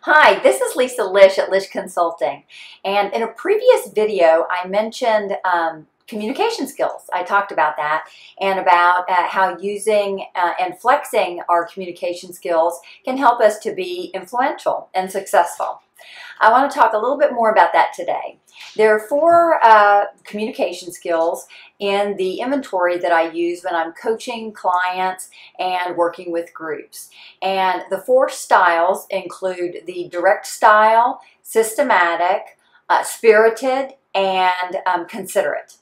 Hi, this is Lisa Lish at Lish Consulting, and in a previous video I mentioned communication skills. I talked about that and about how using and flexing our communication skills can help us to be influential and successful. I want to talk a little bit more about that today. There are four communication skills in the inventory that I use when I'm coaching clients and working with groups. And the four styles include the direct style, systematic, spirited, and considerate.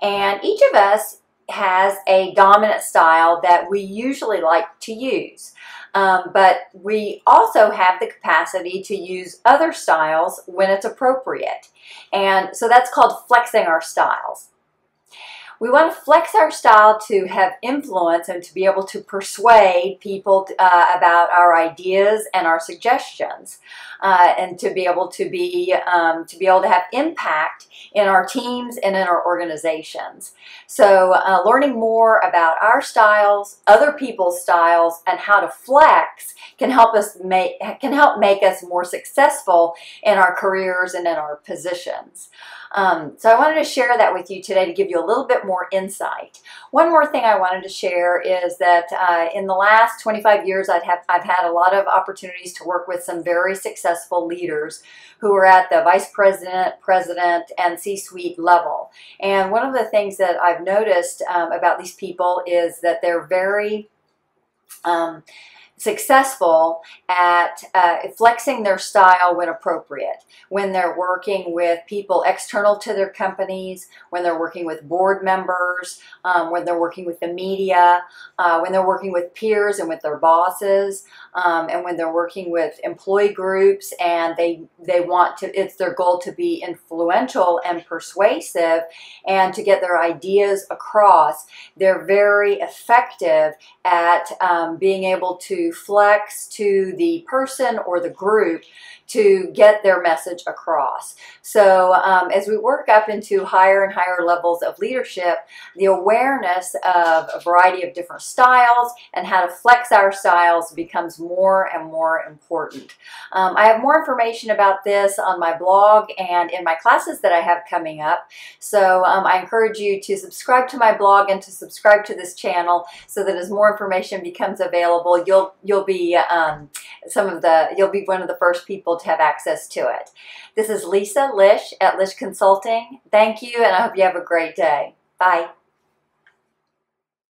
And each of us has a dominant style that we usually like to use. But we also have the capacity to use other styles when it's appropriate. And so that's called flexing our styles. We want to flex our style to have influence and to be able to persuade people about our ideas and our suggestions, and to be able to have impact in our teams and in our organizations. So learning more about our styles, other people's styles, and how to flex can help make us more successful in our careers and in our positions. So I wanted to share that with you today to give you a little bit more insight. One more thing I wanted to share is that in the last 25 years I've had a lot of opportunities to work with some very successful leaders who are at the vice president, president, and C-suite level. And one of the things that I've noticed about these people is that they're very successful at flexing their style when appropriate, when they're working with people external to their companies, when they're working with board members, when they're working with the media, when they're working with peers and with their bosses, and when they're working with employee groups and it's their goal to be influential and persuasive and to get their ideas across. They're very effective at being able to flex to the person or the group to get their message across. So as we work up into higher and higher levels of leadership, the awareness of a variety of different styles and how to flex our styles becomes more and more important. I have more information about this on my blog and in my classes that I have coming up. So I encourage you to subscribe to my blog and to subscribe to this channel so that as more information becomes available, you'll be one of the first people to have access to it. This is Lisa Lish at Lish Consulting. Thank you, and I hope you have a great day. Bye.